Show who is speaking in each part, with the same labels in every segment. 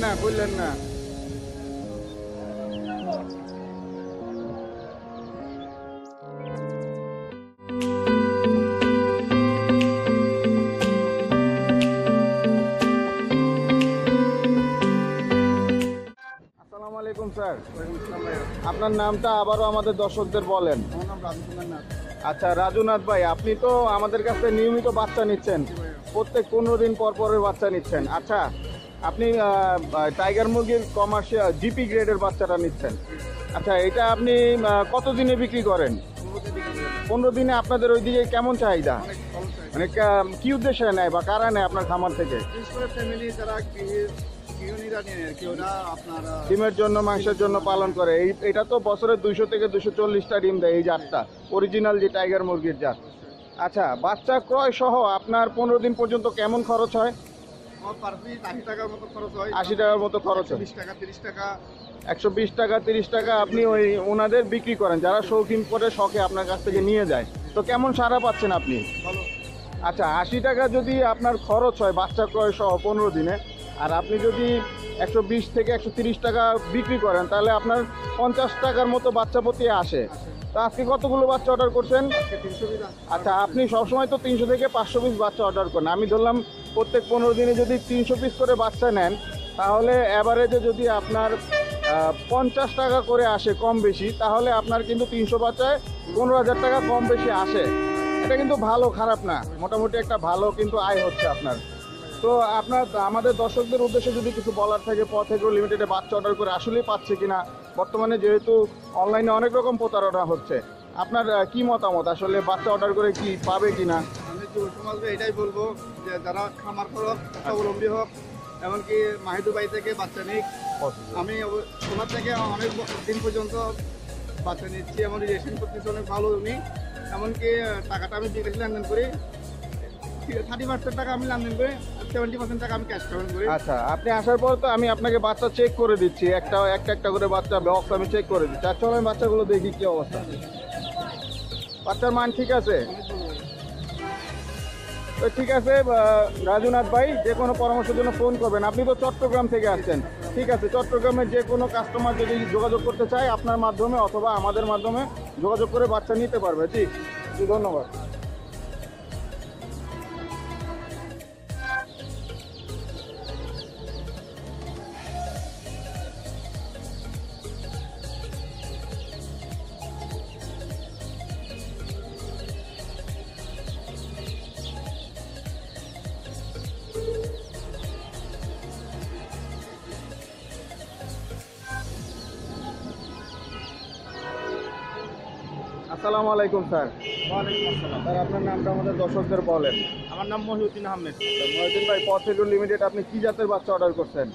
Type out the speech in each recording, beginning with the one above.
Speaker 1: না, খুললেন না। আসসালামু আলাইকুম স্যার। আপনার নামটা আবারও আমাদের দর্শকদের বলেন।
Speaker 2: আমার নাম রাজকুমার নাথ।
Speaker 1: আচ্ছা রাজুনাথ ভাই, আপনি তো আমাদের কাছে নিয়মিত বাচ্চা নিচ্ছেন, প্রত্যেক 15 দিন পর পরের বাচ্চা নিচ্ছেন। আচ্ছা, আপনি টাইগার মুরগির কমার্শিয়াল জিপি গ্রেডের বাচ্চাটা নিচ্ছেন। আচ্ছা, এটা আপনি কত দিনে বিক্রি করেন? 15 দিনে। আপনাদের ওইদিকে কেমন চাহিদা? মানে কি উদ্দেশ্যে নেয় বা কারা নেয় আপনার খামার থেকে?
Speaker 2: বিশেষ করে ফ্যামিলি যারা গৃহিণীরা নিয়ে আর কি, ওরা আপনার
Speaker 1: ডিমের জন্য, মাংসের জন্য পালন করে। এটা তো বছরে 200 থেকে 240টা ডিম দেয় এই জাতটা, অরিজিনাল যে টাইগার মুরগির জাত। আচ্ছা, বাচ্চা ক্রয় সহ আপনার 15 দিন পর্যন্ত কেমন খরচ হয়?
Speaker 2: আমার পার পিস 80 টাকার মতো খরচ হয়।
Speaker 1: 80 টাকার মতো খরচ হয়।
Speaker 2: 20 টাকা 30 টাকা।
Speaker 1: 120 টাকা 30 টাকা আপনি ওই ওনাদের বিক্রি করেন, যারা শৌখিন করে শখে আপনার কাছ থেকে নিয়ে যায়। তো কেমন সাড়া পাচ্ছেন আপনি?
Speaker 2: ভালো।
Speaker 1: আচ্ছা, 80 টাকা যদি আপনার খরচ হয় বাচ্চা ক্রয় সহ 15 দিনে, আর আপনি যদি 120 থেকে 130 টাকা বিক্রি করেন, তাহলে আপনার 50 টাকার মতো বাচ্চা প্রতি আসে। তো আজকে কতগুলো বাচ্চা অর্ডার করছেন?
Speaker 2: 300 পিস।
Speaker 1: আচ্ছা, আপনি সবসময় তো 300 থেকে 500 পিস বাচ্চা অর্ডার করেন। আমি ধরলাম প্রত্যেক 15 দিনে যদি 300 পিস করে বাচ্চা নেন, তাহলে অ্যাভারেজে যদি আপনার 50 টাকা করে আসে কম বেশি, তাহলে আপনার কিন্তু 300 বাচ্চায় 15,000 টাকা কম বেশি আসে। এটা কিন্তু ভালো, খারাপ না, মোটামুটি একটা ভালো কিন্তু আয় হচ্ছে আপনার। তো আপনার আমাদের দর্শকদের উদ্দেশ্যে যদি কিছু বলার থাকে, পথ এগ্রো লিমিটেডে বাচ্চা অর্ডার করে আসলেই পাচ্ছে কিনা, বর্তমানে যেহেতু অনলাইনে অনেক রকম প্রতারণা হচ্ছে, আপনার কি মতামত? আসলে বাচ্চা অর্ডার করে কি পাবে কিনা?
Speaker 2: আমি যুব সমাজকে এটাই বলবো যে যারা খামার করক, স্বাবলম্বী হোক, এমনকি মাহিদু ভাই থেকে বাচ্চা নিক। আমি ওনার থেকে অনেক দিন পর্যন্ত বাচ্চা নিচ্ছি, এমন রিলেশন করতেছি অনেক ভালো উনি। এমনকি টাকাটা আমি বিকাশ লেনদেন করি, 30% টাকা আমি লেনদেন করি, 70% টাকা আমি ক্যাশ পেমেন্ট করি।
Speaker 1: আচ্ছা, আপনি আসার পর তো আমি আপনাকে বাচ্চা চেক করে দিচ্ছি, একটা একটা করে বাচ্চা বক্স আমি চেক করে দিচ্ছি। আর চলেন বাচ্চাগুলো দেখি কি অবস্থা। বাচ্চার মান ঠিক আছে? তো ঠিক আছে রাজুনাথ ভাই, যে কোনো পরামর্শের জন্য ফোন করবেন। আপনি তো চট্টগ্রাম থেকে আসছেন, ঠিক আছে। চট্টগ্রামের যে কোনো কাস্টমার যদি যোগাযোগ করতে চায় আপনার মাধ্যমে অথবা আমাদের মাধ্যমে যোগাযোগ করে বাচ্চা নিতে পারবে। জি, ধন্যবাদ। আসসালামু আলাইকুম স্যার।
Speaker 2: ওয়ালাইকুম আসসালাম।
Speaker 1: স্যার, আপনার নামটা আমাদের দর্শকদের বলেন।
Speaker 2: আমার নাম মহিউদ্দিন আহমেদ।
Speaker 1: মহিউদ্দিন ভাই, পথ এগ্রো লিমিটেড আপনি কি জাতের বাচ্চা অর্ডার করছেন?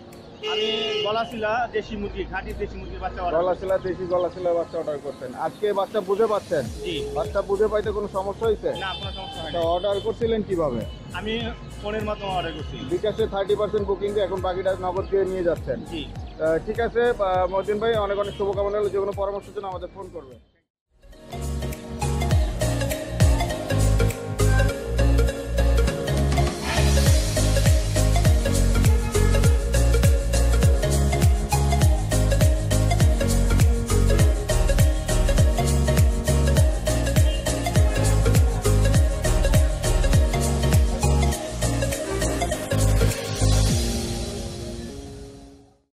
Speaker 2: আমি গলাশিলা দেশি মুরগি, খাঁটি দেশি মুরগির বাচ্চা
Speaker 1: গলাশিলা, দেশি গলাশিলা বাচ্চা অর্ডার করছেন। আজকে বাচ্চা বুঝে পাচ্ছেন?
Speaker 2: জি।
Speaker 1: বাচ্চা বুঝে পাইতে কোনো সমস্যা হয়েছে?
Speaker 2: না, কোনো সমস্যা হয়
Speaker 1: তো
Speaker 2: না।
Speaker 1: অর্ডার করছিলেন কিভাবে?
Speaker 2: আমি ফোনের মাধ্যমে অর্ডার করছি।
Speaker 1: বিকাশে 30% বুকিং দিয়ে এখন বাকিটা নগদ দিয়ে নিয়ে যাচ্ছেন।
Speaker 2: জি।
Speaker 1: ঠিক আছে মহিউদ্দিন ভাই, অনেক অনেক শুভকামনা হলো। যে কোনো পরামর্শের জন্য আমাদের ফোন করবে।